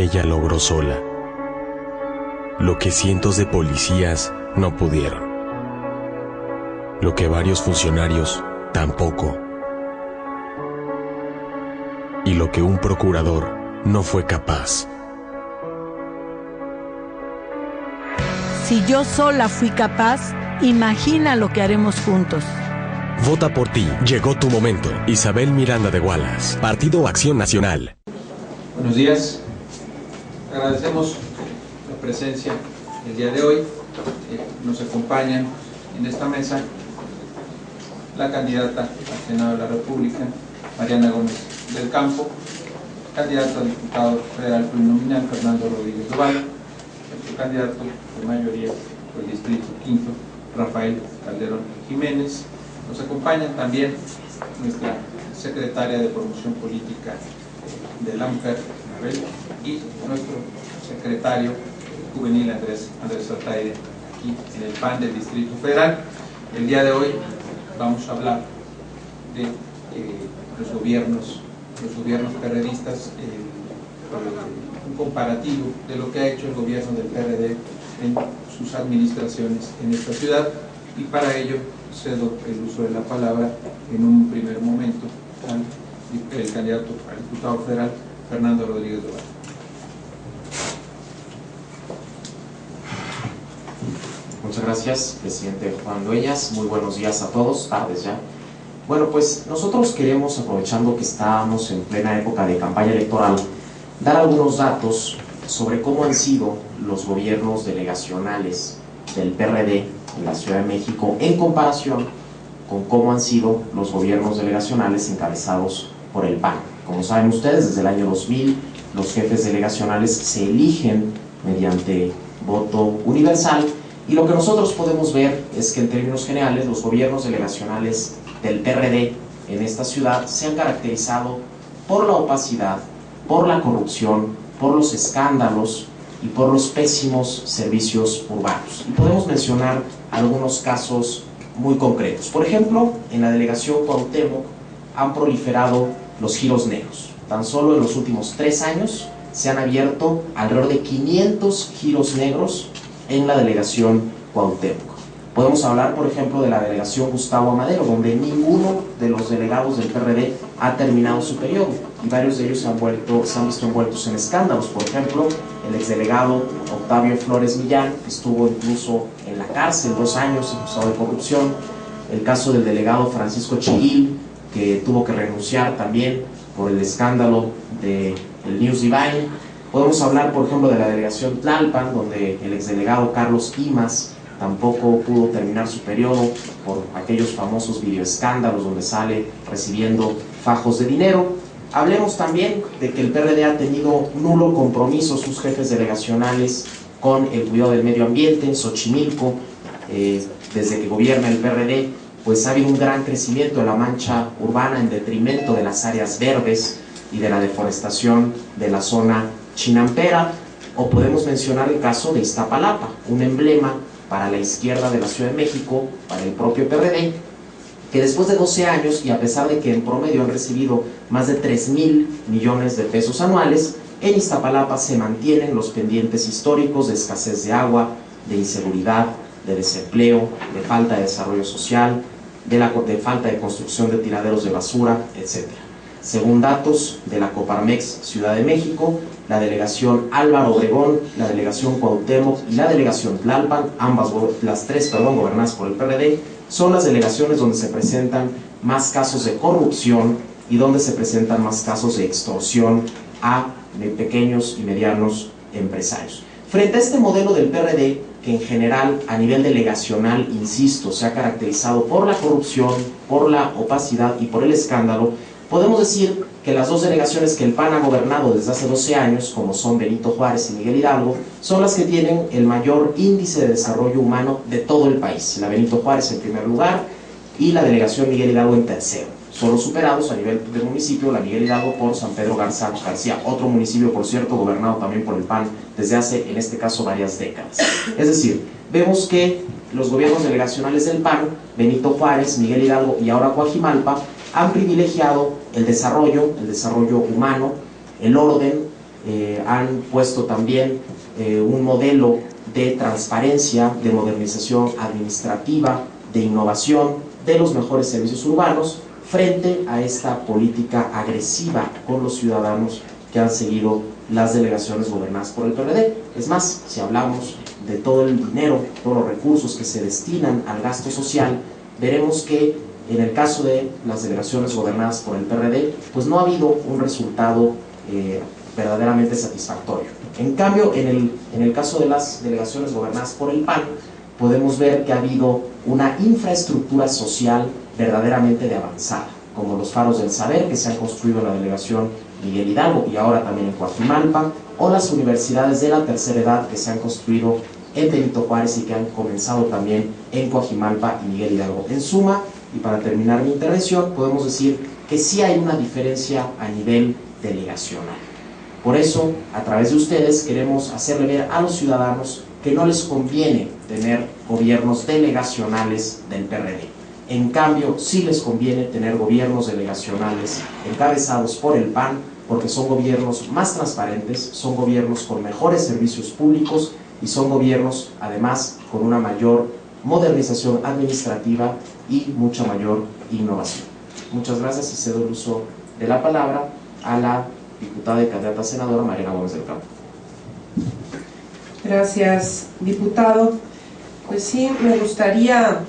ella logró sola lo que cientos de policías no pudieron, lo que varios funcionarios tampoco, y lo que un procurador no fue capaz. Si yo sola fui capaz, imagina lo que haremos juntos. Vota por ti. Llegó tu momento. Isabel Miranda de Wallace, Partido Acción Nacional. Buenos días. Agradecemos la presencia el día de hoy. Nos acompañan en esta mesa la candidata al Senado de la República, Mariana Gómez del Campo, candidato a diputado federal plurinominal, Fernando Rodríguez Doval, nuestro candidato de mayoría por el Distrito Quinto, Rafael Calderón Jiménez. Nos acompañan también nuestra secretaria de Promoción Política de la Mujer, Mabel, y nuestro secretario juvenil, Andrés Altaire, aquí en el PAN del Distrito Federal. El día de hoy vamos a hablar de los gobiernos perredistas, un comparativo de lo que ha hecho el gobierno del PRD en sus administraciones en esta ciudad, y para ello cedo el uso de la palabra en un primer momento al candidato al diputado federal, Fernando Rodríguez Doval. Muchas gracias, presidente Juan Dueñas. Muy buenos días a todos, tardes ya. Bueno, pues nosotros queremos, aprovechando que estamos en plena época de campaña electoral, dar algunos datos sobre cómo han sido los gobiernos delegacionales del PRD en la Ciudad de México en comparación con cómo han sido los gobiernos delegacionales encabezados por el PAN. Como saben ustedes, desde el año 2000 los jefes delegacionales se eligen mediante voto universal, y lo que nosotros podemos ver es que en términos generales los gobiernos delegacionales del PRD en esta ciudad se han caracterizado por la opacidad, por la corrupción, por los escándalos y por los pésimos servicios urbanos. Y podemos mencionar algunos casos muy concretos. Por ejemplo, en la delegación Cuauhtémoc han proliferado los giros negros. Tan solo en los últimos 3 años se han abierto alrededor de 500 giros negros en la delegación Cuauhtémoc. Podemos hablar, por ejemplo, de la delegación Gustavo Amadero, donde ninguno de los delegados del PRD ha terminado su periodo, y varios de ellos se han visto envueltos en escándalos. Por ejemplo, el exdelegado Octavio Flores Millán, que estuvo incluso en la cárcel 2 años acusado de corrupción; el caso del delegado Francisco Chiguil, que tuvo que renunciar también por el escándalo del News Divine. Podemos hablar, por ejemplo, de la delegación Tlalpan, donde el exdelegado Carlos Imas tampoco pudo terminar su periodo por aquellos famosos videoescándalos donde sale recibiendo fajos de dinero. Hablemos también de que el PRD ha tenido nulo compromiso, sus jefes delegacionales, con el cuidado del medio ambiente. En Xochimilco, desde que gobierna el PRD, pues ha habido un gran crecimiento de la mancha urbana en detrimento de las áreas verdes y de la deforestación de la zona chinampera. O podemos mencionar el caso de Iztapalapa, un emblema para la izquierda de la Ciudad de México, para el propio PRD, que después de 12 años, y a pesar de que en promedio han recibido más de 3,000 millones de pesos anuales, en Iztapalapa se mantienen los pendientes históricos de escasez de agua, de inseguridad, de desempleo, de falta de desarrollo social, de falta de construcción de tiraderos de basura, etc. Según datos de la Coparmex Ciudad de México, la delegación Álvaro Obregón, la delegación Cuauhtémoc y la delegación Tlalpan, las tres gobernadas por el PRD, son las delegaciones donde se presentan más casos de corrupción y donde se presentan más casos de extorsión a pequeños y medianos empresarios. Frente a este modelo del PRD, que en general a nivel delegacional, insisto, se ha caracterizado por la corrupción, por la opacidad y por el escándalo, podemos decir que las 2 delegaciones que el PAN ha gobernado desde hace 12 años, como son Benito Juárez y Miguel Hidalgo, son las que tienen el mayor índice de desarrollo humano de todo el país. La Benito Juárez en primer lugar y la delegación Miguel Hidalgo en tercero. Solo superados a nivel del municipio, la Miguel Hidalgo por San Pedro Garza García, otro municipio, por cierto, gobernado también por el PAN desde hace, en este caso, varias décadas. Es decir, vemos que los gobiernos delegacionales del PAN, Benito Juárez, Miguel Hidalgo y ahora Coajimalpa, han privilegiado el desarrollo humano, el orden, han puesto también un modelo de transparencia, de modernización administrativa, de innovación, de los mejores servicios urbanos, frente a esta política agresiva con los ciudadanos que han seguido las delegaciones gobernadas por el PRD. Es más, si hablamos de todo el dinero, todos los recursos que se destinan al gasto social, veremos que en el caso de las delegaciones gobernadas por el PRD, pues no ha habido un resultado verdaderamente satisfactorio. En cambio, en el caso de las delegaciones gobernadas por el PAN, podemos ver que ha habido una infraestructura social verdaderamente de avanzada, como los faros del saber que se han construido en la delegación Miguel Hidalgo y ahora también en Coajimalpa, o las universidades de la tercera edad que se han construido en Benito Juárez y que han comenzado también en Coajimalpa y Miguel Hidalgo. En suma, y para terminar mi intervención, podemos decir que sí hay una diferencia a nivel delegacional. Por eso, a través de ustedes, queremos hacerle ver a los ciudadanos que no les conviene tener gobiernos delegacionales del PRD. En cambio, sí les conviene tener gobiernos delegacionales encabezados por el PAN, porque son gobiernos más transparentes, son gobiernos con mejores servicios públicos y son gobiernos, además, con una mayor modernización administrativa y mucha mayor innovación. Muchas gracias y cedo el uso de la palabra a la diputada y candidata senadora Mariana Gómez del Campo. Gracias, diputado. Pues sí, me gustaría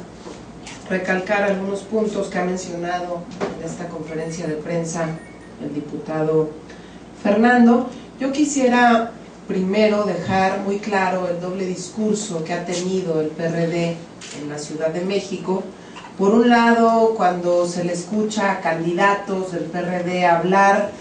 recalcar algunos puntos que ha mencionado en esta conferencia de prensa el diputado Fernando. Yo quisiera primero dejar muy claro el doble discurso que ha tenido el PRD en la Ciudad de México. Por un lado, cuando se le escucha a candidatos del PRD hablar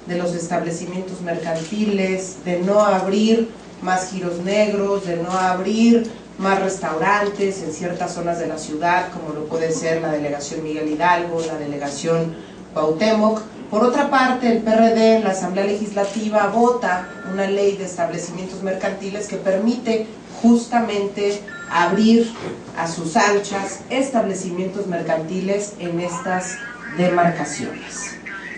de los establecimientos mercantiles, de no abrir más giros negros, de no abrir más restaurantes en ciertas zonas de la ciudad, como lo puede ser la delegación Miguel Hidalgo, la delegación Cuauhtémoc. Por otra parte, el PRD en la Asamblea Legislativa vota una ley de establecimientos mercantiles que permite justamente abrir a sus anchas establecimientos mercantiles en estas demarcaciones.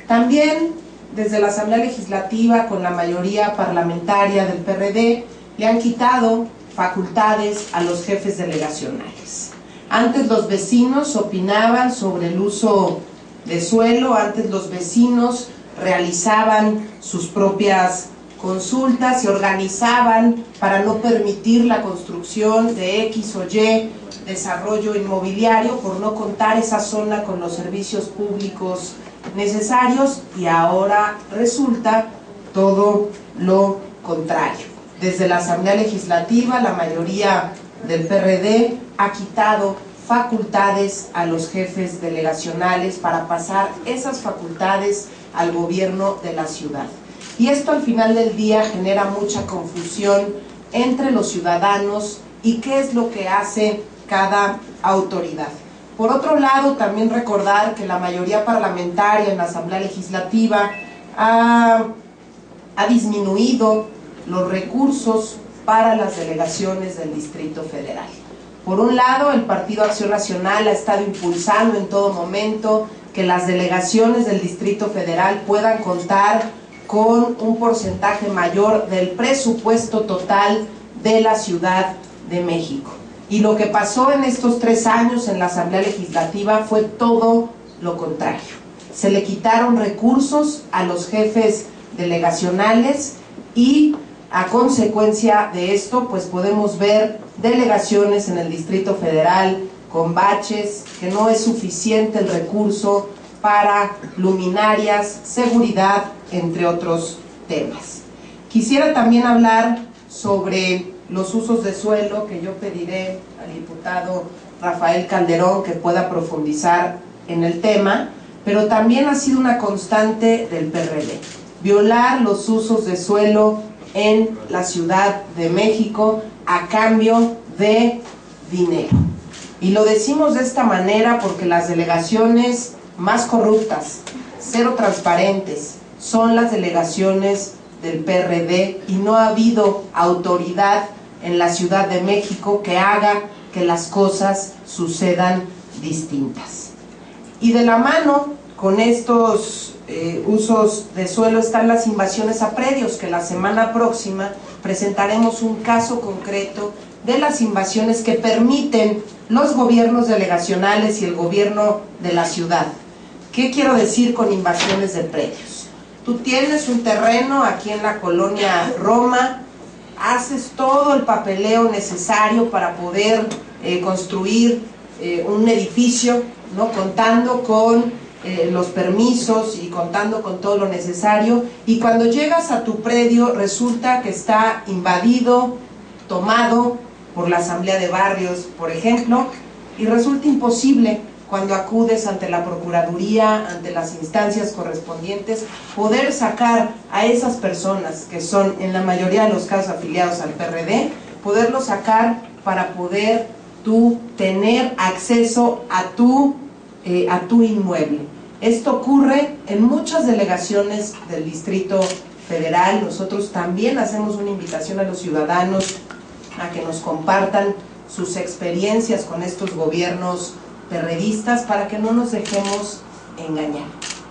También desde la Asamblea Legislativa, con la mayoría parlamentaria del PRD, le han quitado facultades a los jefes delegacionales. Antes los vecinos opinaban sobre el uso de suelo, antes los vecinos realizaban sus propias consultas, se organizaban para no permitir la construcción de X o Y desarrollo inmobiliario por no contar esa zona con los servicios públicos necesarios, y ahora resulta todo lo contrario. Desde la Asamblea Legislativa, la mayoría del PRD ha quitado facultades a los jefes delegacionales para pasar esas facultades al gobierno de la ciudad. Y esto al final del día genera mucha confusión entre los ciudadanos y qué es lo que hace cada autoridad. Por otro lado, también recordar que la mayoría parlamentaria en la Asamblea Legislativa ha disminuido los recursos para las delegaciones del Distrito Federal. Por un lado, el Partido Acción Nacional ha estado impulsando en todo momento que las delegaciones del Distrito Federal puedan contar con un porcentaje mayor del presupuesto total de la Ciudad de México. Y lo que pasó en estos 3 años en la Asamblea Legislativa fue todo lo contrario. Se le quitaron recursos a los jefes delegacionales y a consecuencia de esto, pues podemos ver delegaciones en el Distrito Federal con baches, que no es suficiente el recurso para luminarias, seguridad, entre otros temas. Quisiera también hablar sobre los usos de suelo, que yo pediré al diputado Rafael Calderón que pueda profundizar en el tema, pero también ha sido una constante del PRD, violar los usos de suelo en la Ciudad de México a cambio de dinero. Y lo decimos de esta manera porque las delegaciones más corruptas, cero transparentes, son las delegaciones del PRD, y no ha habido autoridad en la Ciudad de México que haga que las cosas sucedan distintas. Y de la mano con estos usos de suelo están las invasiones a predios, que la semana próxima presentaremos un caso concreto de las invasiones que permiten los gobiernos delegacionales y el gobierno de la ciudad. ¿Qué quiero decir con invasiones de predios? Tú tienes un terreno aquí en la colonia Roma, haces todo el papeleo necesario para poder construir un edificio, ¿no? Contando con los permisos y contando con todo lo necesario, y cuando llegas a tu predio resulta que está invadido, tomado por la asamblea de barrios, por ejemplo, y resulta imposible cuando acudes ante la procuraduría, ante las instancias correspondientes, poder sacar a esas personas que son en la mayoría de los casos afiliados al PRD, poderlos sacar para poder tú tener acceso a tu inmueble. Esto ocurre en muchas delegaciones del Distrito Federal. Nosotros también hacemos una invitación a los ciudadanos a que nos compartan sus experiencias con estos gobiernos perredistas para que no nos dejemos engañar.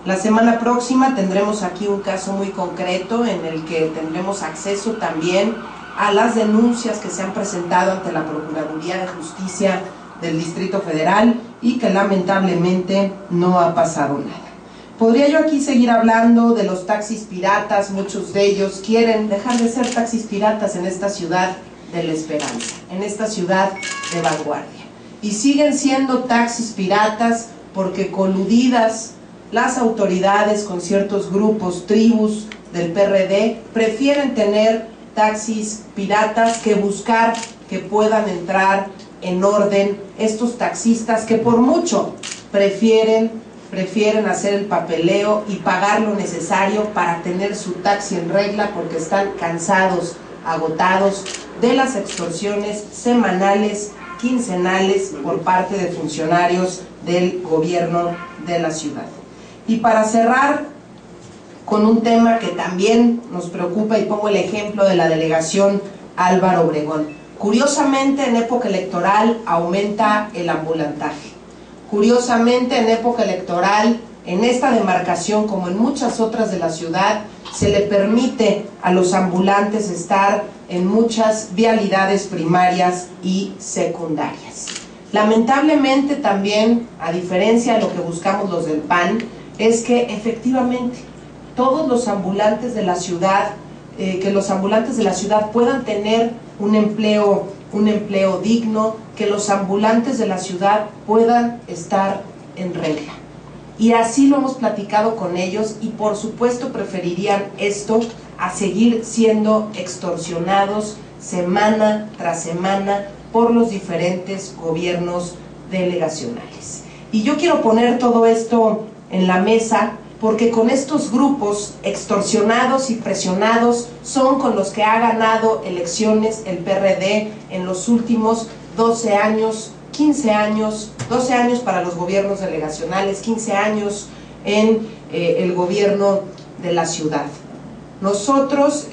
La semana próxima tendremos aquí un caso muy concreto en el que tendremos acceso también a las denuncias que se han presentado ante la Procuraduría de Justicia del Distrito Federal y que lamentablemente no ha pasado nada. Podría yo aquí seguir hablando de los taxis piratas. Muchos de ellos quieren dejar de ser taxis piratas en esta ciudad de la esperanza, en esta ciudad de vanguardia, y siguen siendo taxis piratas porque coludidas las autoridades con ciertos grupos, tribus del PRD, prefieren tener taxis piratas que buscar que puedan entrar en orden estos taxistas que por mucho prefieren hacer el papeleo y pagar lo necesario para tener su taxi en regla, porque están cansados, agotados de las extorsiones semanales, quincenales por parte de funcionarios del gobierno de la ciudad. Y para cerrar con un tema que también nos preocupa, y pongo el ejemplo de la delegación Álvaro Obregón. Curiosamente, en época electoral aumenta el ambulantaje. Curiosamente, en época electoral, en esta demarcación, como en muchas otras de la ciudad, se le permite a los ambulantes estar en muchas vialidades primarias y secundarias. Lamentablemente también, a diferencia de lo que buscamos los del PAN, es que efectivamente todos los ambulantes de la ciudad, que los ambulantes de la ciudad puedan tener un empleo digno, que los ambulantes de la ciudad puedan estar en regla. Y así lo hemos platicado con ellos, y por supuesto preferirían esto a seguir siendo extorsionados semana tras semana por los diferentes gobiernos delegacionales. Y yo quiero poner todo esto en la mesa porque con estos grupos extorsionados y presionados son con los que ha ganado elecciones el PRD en los últimos 12 años, 15 años, 12 años para los gobiernos delegacionales, 15 años en el gobierno de la ciudad. Nosotros,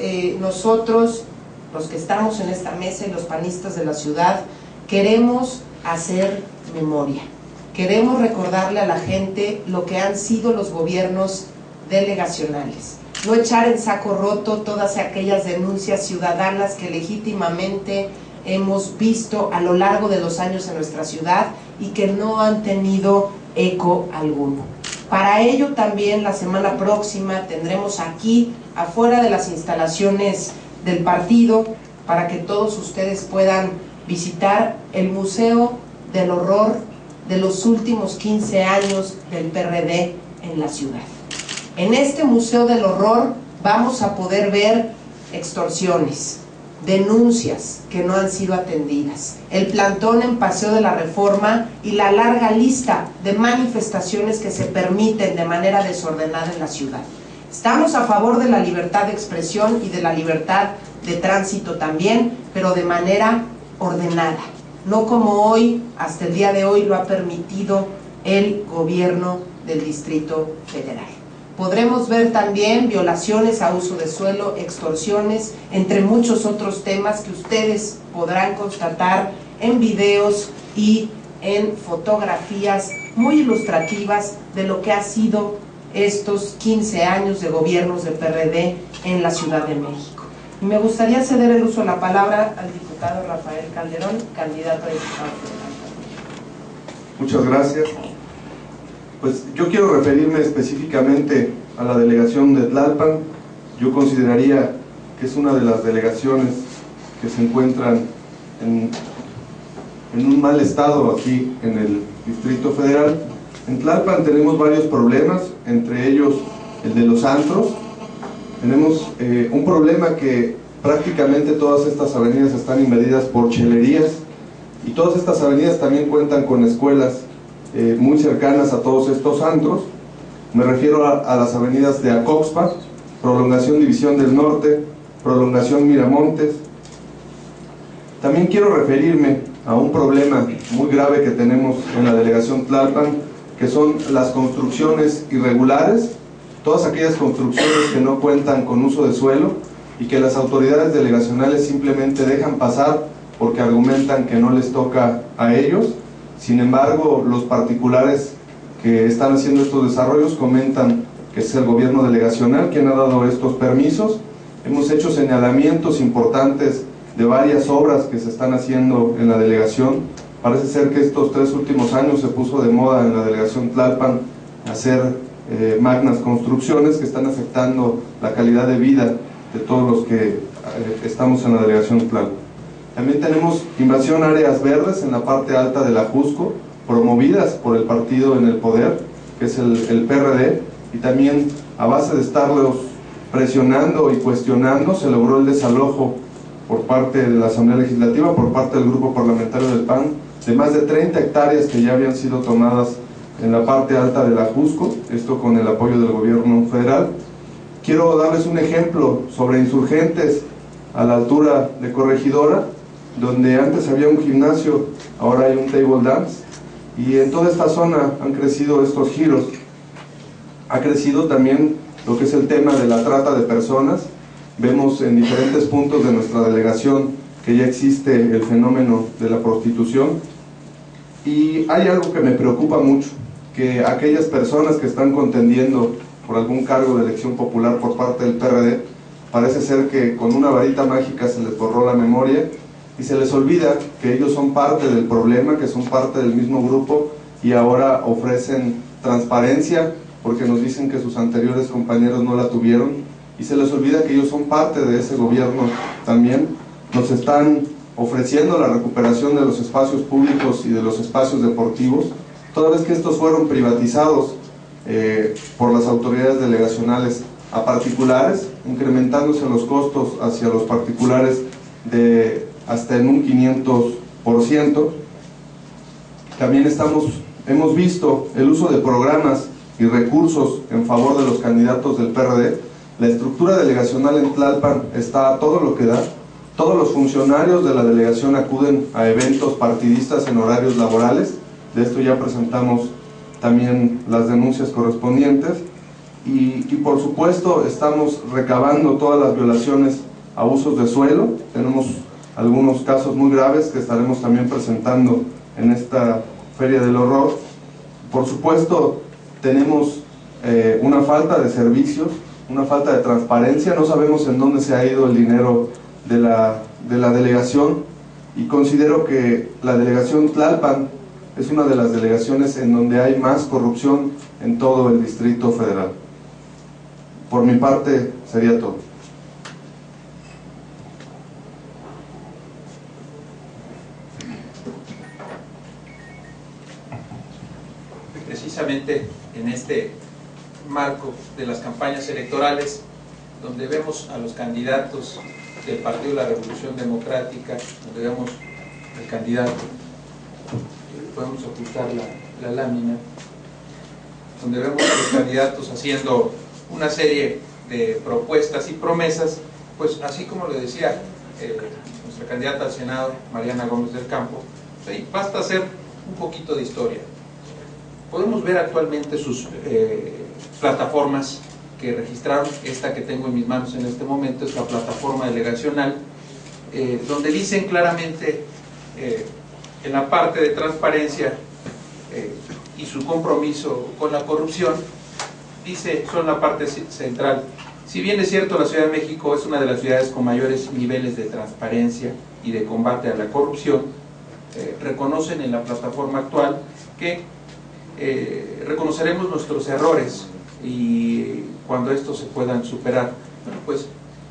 los que estamos en esta mesa y los panistas de la ciudad, queremos hacer memoria. Queremos recordarle a la gente lo que han sido los gobiernos delegacionales. No echar en saco roto todas aquellas denuncias ciudadanas que legítimamente hemos visto a lo largo de los años en nuestra ciudad y que no han tenido eco alguno. Para ello también la semana próxima tendremos aquí, afuera de las instalaciones del partido, para que todos ustedes puedan visitar el Museo del Horror de los últimos 15 años del PRD en la ciudad. En este Museo del Horror vamos a poder ver extorsiones, denuncias que no han sido atendidas, el plantón en Paseo de la Reforma y la larga lista de manifestaciones que se permiten de manera desordenada en la ciudad. Estamos a favor de la libertad de expresión y de la libertad de tránsito también, pero de manera ordenada, no como hoy, hasta el día de hoy, lo ha permitido el gobierno del Distrito Federal. Podremos ver también violaciones a uso de suelo, extorsiones, entre muchos otros temas que ustedes podrán constatar en videos y en fotografías muy ilustrativas de lo que ha sido estos 15 años de gobiernos de PRD en la Ciudad de México. Y me gustaría ceder el uso de la palabra al diputado Rafael Calderón, candidato a diputado federal. Muchas gracias. Pues yo quiero referirme específicamente a la delegación de Tlalpan. Yo consideraría que es una de las delegaciones que se encuentran en un mal estado aquí en el Distrito Federal. En Tlalpan tenemos varios problemas, entre ellos el de los antros. Tenemos un problema que prácticamente todas estas avenidas están invadidas por chelerías, y todas estas avenidas también cuentan con escuelas muy cercanas a todos estos antros. Me refiero a las avenidas de Acoxpa, Prolongación División del Norte, Prolongación Miramontes. También quiero referirme a un problema muy grave que tenemos en la delegación Tlalpan, que son las construcciones irregulares, todas aquellas construcciones que no cuentan con uso de suelo y que las autoridades delegacionales simplemente dejan pasar porque argumentan que no les toca a ellos. Sin embargo, los particulares que están haciendo estos desarrollos comentan que es el gobierno delegacional quien ha dado estos permisos. Hemos hecho señalamientos importantes de varias obras que se están haciendo en la delegación. Parece ser que estos 3 últimos años se puso de moda en la delegación Tlalpan hacer magnas construcciones que están afectando la calidad de vida de todos los que estamos en la delegación Tlalpan. También tenemos invasión a áreas verdes en la parte alta de la Jusco, promovidas por el partido en el poder, que es el PRD, y también a base de estarlos presionando y cuestionando, se logró el desalojo por parte de la Asamblea Legislativa, por parte del grupo parlamentario del PAN, de más de 30 hectáreas que ya habían sido tomadas en la parte alta de la Jusco, esto con el apoyo del gobierno federal. Quiero darles un ejemplo sobre Insurgentes, a la altura de Corregidora, donde antes había un gimnasio, ahora hay un table dance, y en toda esta zona han crecido estos giros. Ha crecido también lo que es el tema de la trata de personas. Vemos en diferentes puntos de nuestra delegación que ya existe el fenómeno de la prostitución, y hay algo que me preocupa mucho, que aquellas personas que están contendiendo por algún cargo de elección popular por parte del PRD, parece ser que con una varita mágica se les borró la memoria y se les olvida que ellos son parte del problema, que son parte del mismo grupo, y ahora ofrecen transparencia porque nos dicen que sus anteriores compañeros no la tuvieron, y se les olvida que ellos son parte de ese gobierno también. Nos están ofreciendo la recuperación de los espacios públicos y de los espacios deportivos, toda vez que estos fueron privatizados por las autoridades delegacionales a particulares, incrementándose los costos hacia los particulares de hasta en un 500%. También hemos visto el uso de programas y recursos en favor de los candidatos del PRD. La estructura delegacional en Tlalpan está a todo lo que da. Todos los funcionarios de la delegación acuden a eventos partidistas en horarios laborales. De esto ya presentamos también las denuncias correspondientes. Y por supuesto estamos recabando todas las violaciones a usos de suelo. Tenemos algunos casos muy graves que estaremos también presentando en esta Feria del Horror. Por supuesto tenemos una falta de servicios, una falta de transparencia. No sabemos en dónde se ha ido el dinero de la delegación, y considero que la delegación Tlalpan es una de las delegaciones en donde hay más corrupción en todo el Distrito Federal. Por mi parte sería todo. Precisamente en este marco de las campañas electorales, donde vemos a los candidatos del Partido de la Revolución Democrática, donde vemos al candidato, podemos ocultar la lámina, donde vemos a los candidatos haciendo una serie de propuestas y promesas, pues así como le decía nuestra candidata al Senado, Mariana Gómez del Campo, sí, basta hacer un poquito de historia. Podemos ver actualmente sus plataformas que registraron. Esta que tengo en mis manos en este momento es la plataforma delegacional, donde dicen claramente en la parte de transparencia y su compromiso con la corrupción, dice, son la parte central. Si bien es cierto, la Ciudad de México es una de las ciudades con mayores niveles de transparencia y de combate a la corrupción, reconocen en la plataforma actual que reconoceremos nuestros errores y cuando estos se puedan superar. Bueno, pues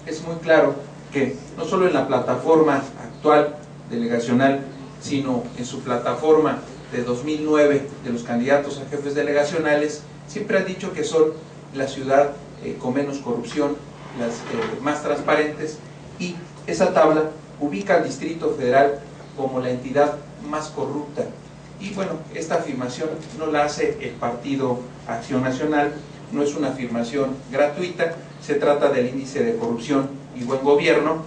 es muy claro que no solo en la plataforma actual delegacional, sino en su plataforma de 2009 de los candidatos a jefes delegacionales, siempre han dicho que son la ciudad con menos corrupción, las más transparentes, y esa tabla ubica al Distrito Federal como la entidad más corrupta. Y bueno, esta afirmación no la hace el Partido Acción Nacional, no es una afirmación gratuita, se trata del índice de corrupción y buen gobierno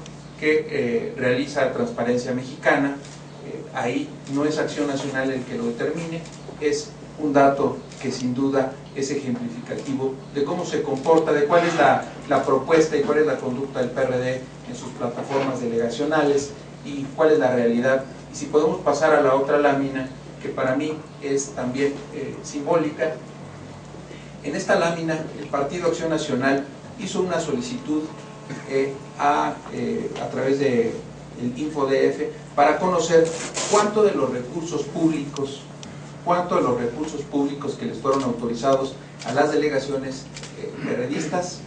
que realiza Transparencia Mexicana. Ahí no es Acción Nacional el que lo determine, es un dato que sin duda es ejemplificativo de cómo se comporta, de cuál es la propuesta y cuál es la conducta del PRD en sus plataformas delegacionales y cuál es la realidad. Y si podemos pasar a la otra lámina, que para mí es también simbólica. En esta lámina el Partido Acción Nacional hizo una solicitud a través del InfoDF para conocer cuánto de los recursos públicos que les fueron autorizados a las delegaciones perredistas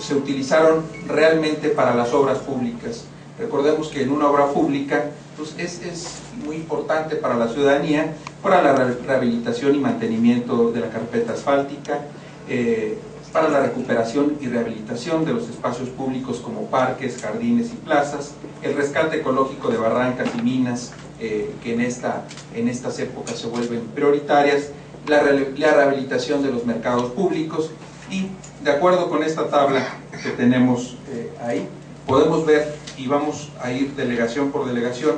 se utilizaron realmente para las obras públicas. Recordemos que en una obra pública pues es muy importante para la ciudadanía, para la rehabilitación y mantenimiento de la carpeta asfáltica, para la recuperación y rehabilitación de los espacios públicos como parques, jardines y plazas, el rescate ecológico de barrancas y minas que en estas épocas se vuelven prioritarias, la rehabilitación de los mercados públicos. Y de acuerdo con esta tabla que tenemos ahí, podemos ver, y vamos a ir delegación por delegación.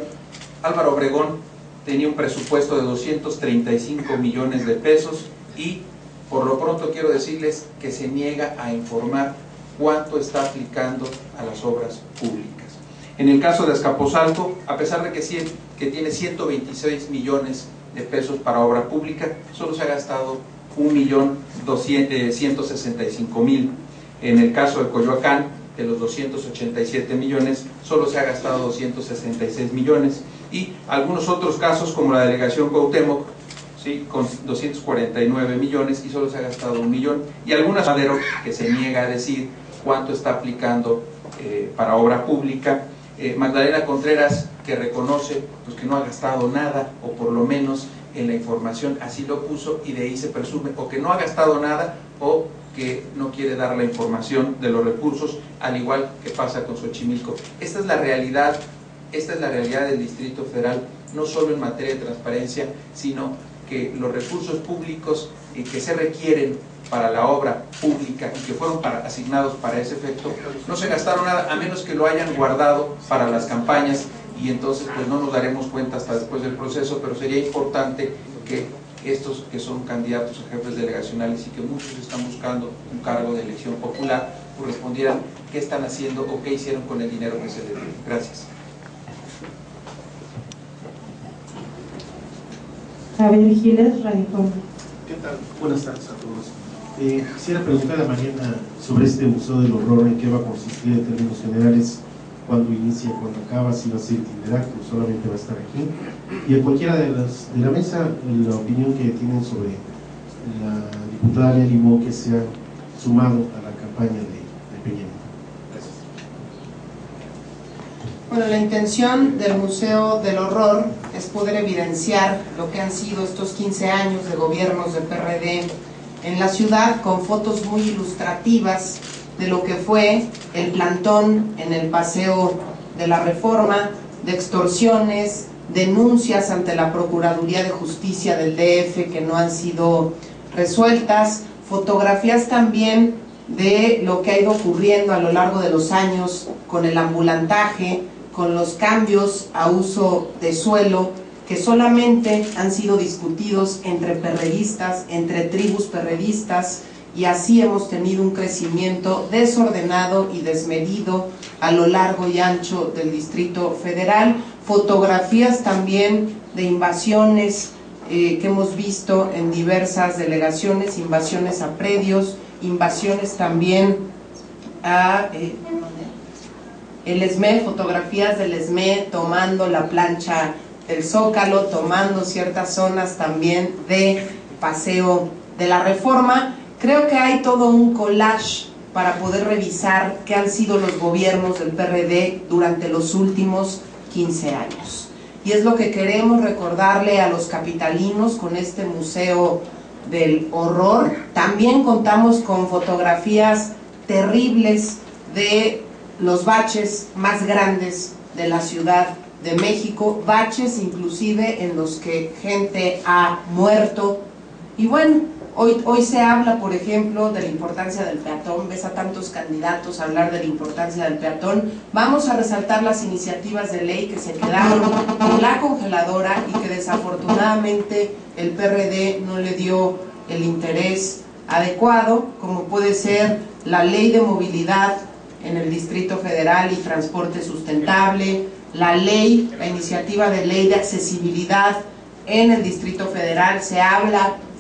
Álvaro Obregón tenía un presupuesto de 235 millones de pesos y por lo pronto quiero decirles que se niega a informar cuánto está aplicando a las obras públicas. En el caso de Azcapotzalco, a pesar de que tiene 126 millones de pesos para obra pública, solo se ha gastado 1.165.000. En el caso de Coyoacán, de los 287 millones, solo se ha gastado 266 millones. Y algunos otros casos, como la delegación Cuauhtémoc, ¿sí?, con 249 millones y solo se ha gastado 1 millón. Y algunas Madero que se niega a decir cuánto está aplicando para obra pública. Magdalena Contreras, que reconoce pues, que no ha gastado nada, o por lo menos en la información así lo puso, y de ahí se presume o que no ha gastado nada o que no quiere dar la información de los recursos, al igual que pasa con Xochimilco. Esta es la realidad del Distrito Federal, no solo en materia de transparencia, sino que los recursos públicos que se requieren para la obra pública y que fueron asignados para ese efecto, no se gastaron nada, a menos que lo hayan guardado para las campañas, y entonces pues no nos daremos cuenta hasta después del proceso. Pero sería importante que estos que son candidatos a jefes delegacionales y que muchos están buscando un cargo de elección popular, pues respondieran qué están haciendo o qué hicieron con el dinero que se les dio. Gracias. Javier Giles, Radio Informe. ¿Qué tal? Buenas tardes a todos. Quisiera preguntar a Mariana sobre este Museo del Horror, en qué va a consistir en términos generales, cuándo inicia, cuándo acaba, si va a ser itinerante o solamente va a estar aquí, y en cualquiera de la mesa la opinión que tienen sobre la diputada Lía Limón, que se ha sumado a la campaña de Peña Nieto. Gracias. Bueno, la intención del Museo del Horror es poder evidenciar lo que han sido estos 15 años de gobiernos de PRD en la ciudad, con fotos muy ilustrativas de lo que fue el plantón en el Paseo de la Reforma, de extorsiones, denuncias ante la Procuraduría de Justicia del DF que no han sido resueltas, fotografías también de lo que ha ido ocurriendo a lo largo de los años con el ambulantaje, con los cambios a uso de suelo que solamente han sido discutidos entre perredistas, entre tribus perredistas, y así hemos tenido un crecimiento desordenado y desmedido a lo largo y ancho del Distrito Federal. Fotografías también de invasiones que hemos visto en diversas delegaciones, invasiones a predios, invasiones también a el ESME, fotografías del ESME tomando la plancha del Zócalo, tomando ciertas zonas también de Paseo de la Reforma. Creo que hay todo un collage para poder revisar qué han sido los gobiernos del PRD durante los últimos 15 años. Y es lo que queremos recordarle a los capitalinos con este Museo del Horror. También contamos con fotografías terribles de los baches más grandes de la Ciudad de México, baches inclusive en los que gente ha muerto. Y bueno, hoy se habla, por ejemplo, de la importancia del peatón. Ves a tantos candidatos hablar de la importancia del peatón. Vamos a resaltar las iniciativas de ley que se quedaron en la congeladora y que desafortunadamente el PRD no le dio el interés adecuado, como puede ser la ley de movilidad en el Distrito Federal y transporte sustentable, la iniciativa de ley de accesibilidad en el Distrito Federal.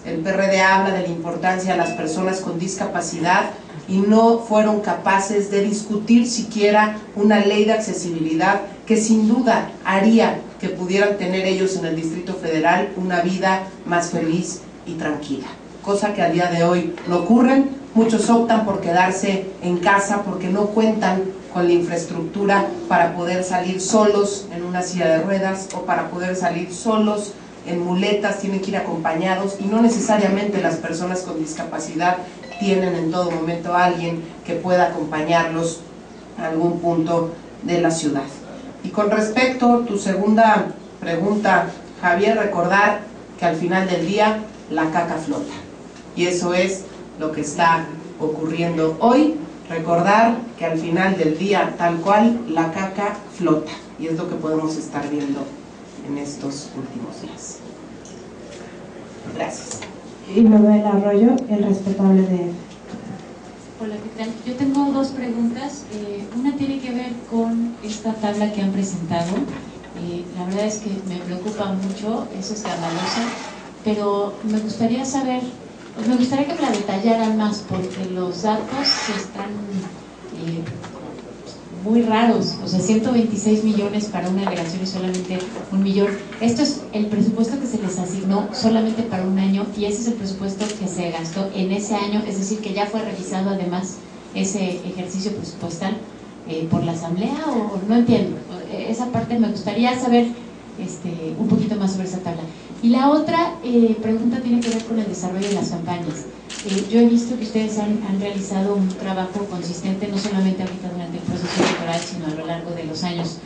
El PRD habla de la importancia de las personas con discapacidad y no fueron capaces de discutir siquiera una ley de accesibilidad que sin duda haría que pudieran tener ellos en el Distrito Federal una vida más feliz y tranquila, cosa que a día de hoy no ocurre. Muchos optan por quedarse en casa porque no cuentan con la infraestructura para poder salir solos en una silla de ruedas o para poder salir solos en muletas, tienen que ir acompañados, y no necesariamente las personas con discapacidad tienen en todo momento a alguien que pueda acompañarlos a algún punto de la ciudad. Y con respecto a tu segunda pregunta, Javier, recordar que al final del día la caca flota, y eso es lo que está ocurriendo hoy. Recordar que al final del día, tal cual, la caca flota, y es lo que podemos estar viendo en estos últimos días. Gracias. Y Manuel Arroyo, el respetable de... Hola, ¿qué tal? Yo tengo dos preguntas. Una tiene que ver con esta tabla que han presentado. La verdad es que me preocupa mucho, es escandalosa, pero me gustaría saber, me gustaría que me la detallaran más, porque los datos están muy raros. O sea, 126 millones para una delegación y solamente 1 millón. Esto es el presupuesto que se les asignó solamente para un año, y ese es el presupuesto que se gastó en ese año, es decir, que ya fue revisado además ese ejercicio presupuestal por la Asamblea, o no entiendo. Esa parte me gustaría saber un poquito más sobre esa tabla. Y la otra pregunta tiene que ver con el desarrollo de las campañas. Yo he visto que ustedes han realizado un trabajo consistente, no solamente ahorita durante el proceso electoral, sino a lo largo de los años,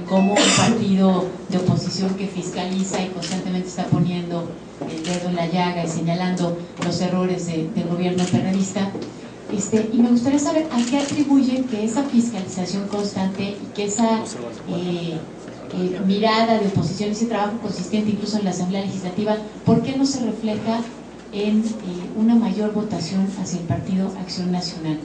como un partido de oposición que fiscaliza y constantemente está poniendo el dedo en la llaga y señalando los errores del gobierno perredista. Y me gustaría saber a qué atribuyen que esa fiscalización constante y que esa mirada de oposición, ese trabajo consistente incluso en la Asamblea Legislativa, ¿por qué no se refleja en una mayor votación hacia el Partido Acción Nacional?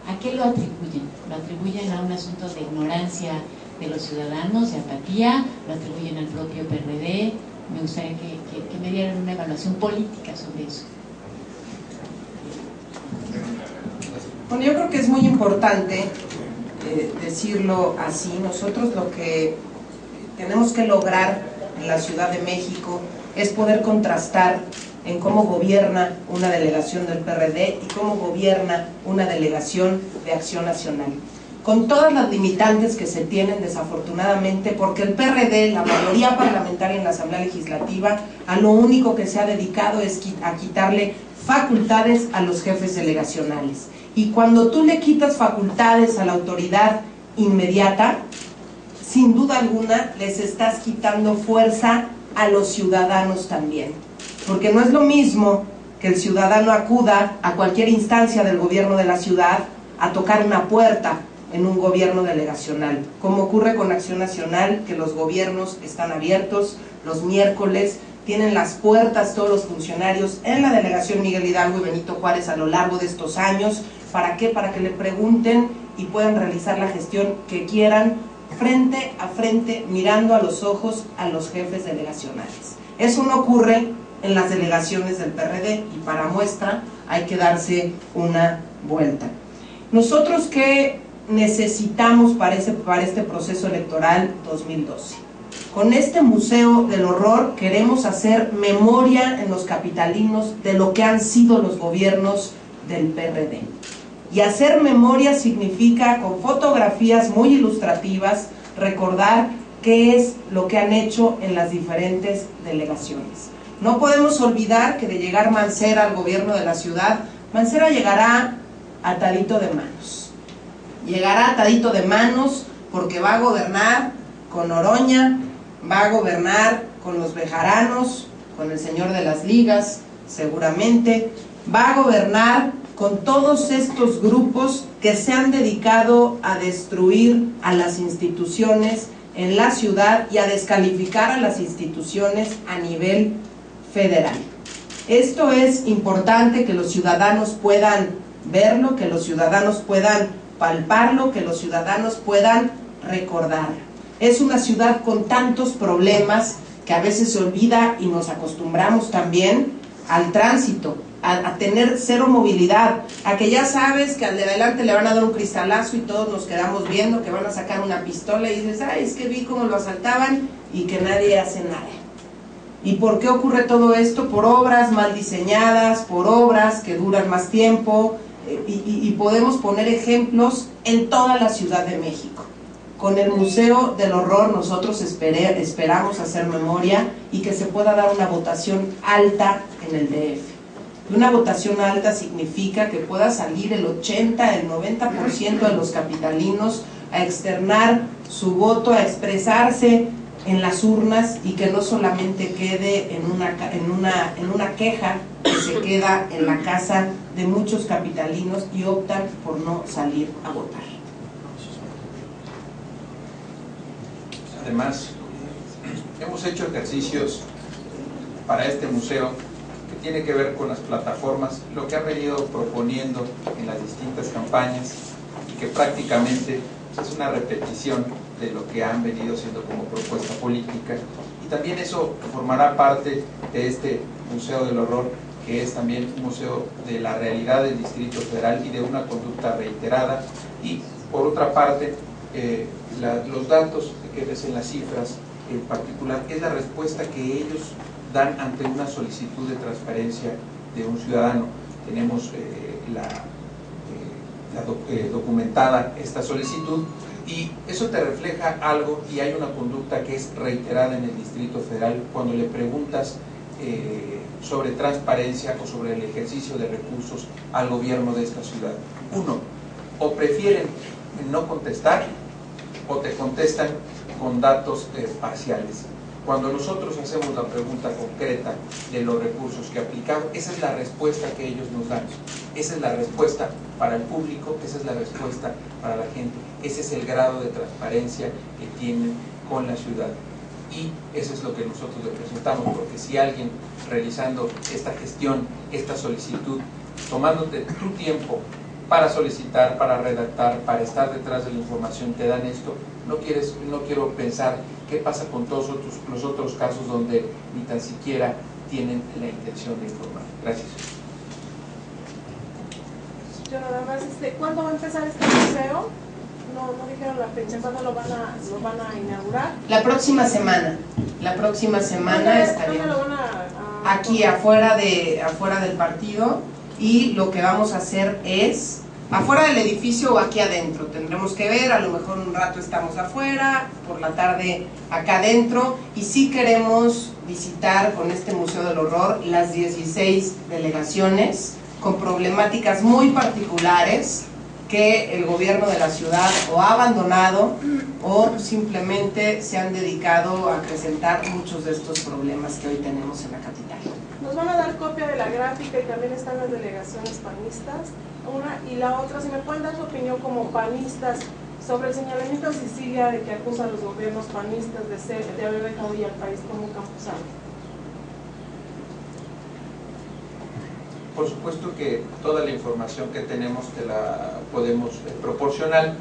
¿A qué lo atribuyen? ¿Lo atribuyen a un asunto de ignorancia de los ciudadanos, de apatía? ¿Lo atribuyen al propio PRD? Me gustaría que me dieran una evaluación política sobre eso. Bueno, yo creo que es muy importante decirlo así. Nosotros lo que tenemos que lograr en la Ciudad de México es poder contrastar en cómo gobierna una delegación del PRD y cómo gobierna una delegación de Acción Nacional, con todas las limitantes que se tienen desafortunadamente, porque el PRD, la mayoría parlamentaria en la Asamblea Legislativa, a lo único que se ha dedicado es a quitarle facultades a los jefes delegacionales. Y cuando tú le quitas facultades a la autoridad inmediata, sin duda alguna les estás quitando fuerza a los ciudadanos también, porque no es lo mismo que el ciudadano acuda a cualquier instancia del gobierno de la ciudad a tocar una puerta en un gobierno delegacional, como ocurre con Acción Nacional, que los gobiernos están abiertos los miércoles tienen las puertas todos los funcionarios en la delegación Miguel Hidalgo y Benito Juárez a lo largo de estos años. ¿Para qué? Para que le pregunten y puedan realizar la gestión que quieran frente a frente, mirando a los ojos a los jefes delegacionales. Eso no ocurre en las delegaciones del PRD y para muestra hay que darse una vuelta. Nosotros, ¿qué necesitamos para este proceso electoral 2012? Con este Museo del Horror queremos hacer memoria en los capitalinos de lo que han sido los gobiernos del PRD. Y hacer memoria significa, con fotografías muy ilustrativas, recordar qué es lo que han hecho en las diferentes delegaciones. No podemos olvidar que de llegar Mancera al gobierno de la ciudad, Mancera llegará atadito de manos. Llegará atadito de manos porque va a gobernar con Oroña, va a gobernar con los bejaranos, con el señor de las ligas, seguramente, va a gobernar con todos estos grupos que se han dedicado a destruir a las instituciones en la ciudad y a descalificar a las instituciones a nivel federal. Esto es importante que los ciudadanos puedan verlo, que los ciudadanos puedan palparlo, que los ciudadanos puedan recordarlo. Es una ciudad con tantos problemas que a veces se olvida y nos acostumbramos también al tránsito, a tener cero movilidad, a que ya sabes que al de adelante le van a dar un cristalazo y todos nos quedamos viendo que van a sacar una pistola y dices, ay, es que vi cómo lo asaltaban y que nadie hace nada. ¿Y por qué ocurre todo esto? Por obras mal diseñadas, por obras que duran más tiempo, y podemos poner ejemplos en toda la Ciudad de México. Con el Museo del Horror nosotros esperamos hacer memoria y que se pueda dar una votación alta en el DF. Y una votación alta significa que pueda salir el 80, el 90% de los capitalinos a externar su voto, a expresarse en las urnas y que no solamente quede en una queja que se queda en la casa de muchos capitalinos y optan por no salir a votar. Además, hemos hecho ejercicios para este museo que tiene que ver con las plataformas, lo que han venido proponiendo en las distintas campañas y que prácticamente es una repetición de lo que han venido siendo como propuesta política, y también eso formará parte de este Museo del Horror, que es también un museo de la realidad del Distrito Federal y de una conducta reiterada. Y por otra parte, los datos que ves en las cifras en particular es la respuesta que ellos dan ante una solicitud de transparencia de un ciudadano. Tenemos documentada esta solicitud y eso te refleja algo, y hay una conducta que es reiterada en el Distrito Federal cuando le preguntas sobre transparencia o sobre el ejercicio de recursos al gobierno de esta ciudad. Uno, o prefieren no contestar o te contestan con datos parciales. Cuando nosotros hacemos la pregunta concreta de los recursos que aplicamos, esa es la respuesta que ellos nos dan. Esa es la respuesta para el público, esa es la respuesta para la gente. Ese es el grado de transparencia que tienen con la ciudad. Y eso es lo que nosotros le presentamos, porque si alguien realizando esta gestión, esta solicitud, tomándote tu tiempo para solicitar, para redactar, para estar detrás de la información, te dan esto, no quiero pensar qué pasa con todos los otros casos donde ni tan siquiera tienen la intención de informar. Gracias. Yo nada más, ¿cuándo va a empezar este museo? No dijeron la fecha, ¿cuándo lo van a inaugurar? La próxima semana. La próxima semana estaríamos aquí afuera del partido, y lo que vamos a hacer es afuera del edificio o aquí adentro. Tendremos que ver, a lo mejor un rato estamos afuera, por la tarde acá adentro, y sí queremos visitar con este Museo del Horror las 16 delegaciones con problemáticas muy particulares que el gobierno de la ciudad o ha abandonado o simplemente se han dedicado a acrecentar muchos de estos problemas que hoy tenemos en la capital. Nos van a dar copia de la gráfica y también están las delegaciones panistas. Una y la otra, si me pueden dar su opinión como panistas sobre el señalamiento a Sicilia de que acusa a los gobiernos panistas de haber dejado ya el país como un campusano. por supuesto que toda la información que tenemos te la podemos proporcionar.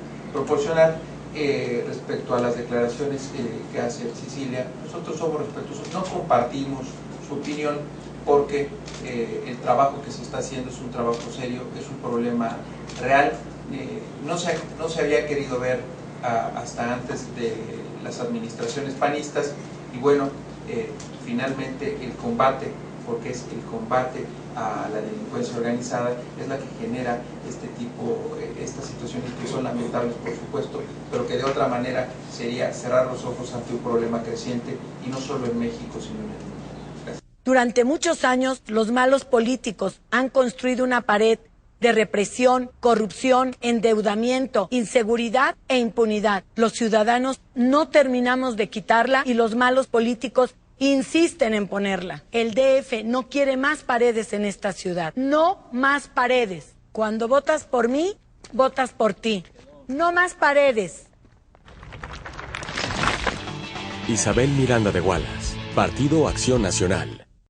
Respecto a las declaraciones que hace Cecilia, nosotros somos respetuosos, no compartimos su opinión porque el trabajo que se está haciendo es un trabajo serio, es un problema real. No se había querido ver hasta antes de las administraciones panistas y bueno, finalmente el combate, porque es el combate a la delincuencia organizada, es la que genera estas situaciones que son lamentables, por supuesto, pero que de otra manera sería cerrar los ojos ante un problema creciente, y no solo en México, sino en el mundo. Gracias. Durante muchos años, los malos políticos han construido una pared de represión, corrupción, endeudamiento, inseguridad e impunidad. Los ciudadanos no terminamos de quitarla y los malos políticos insisten en ponerla. El DF no quiere más paredes en esta ciudad. No más paredes. Cuando votas por mí, votas por ti. No más paredes. Isabel Miranda de Wallace, Partido Acción Nacional.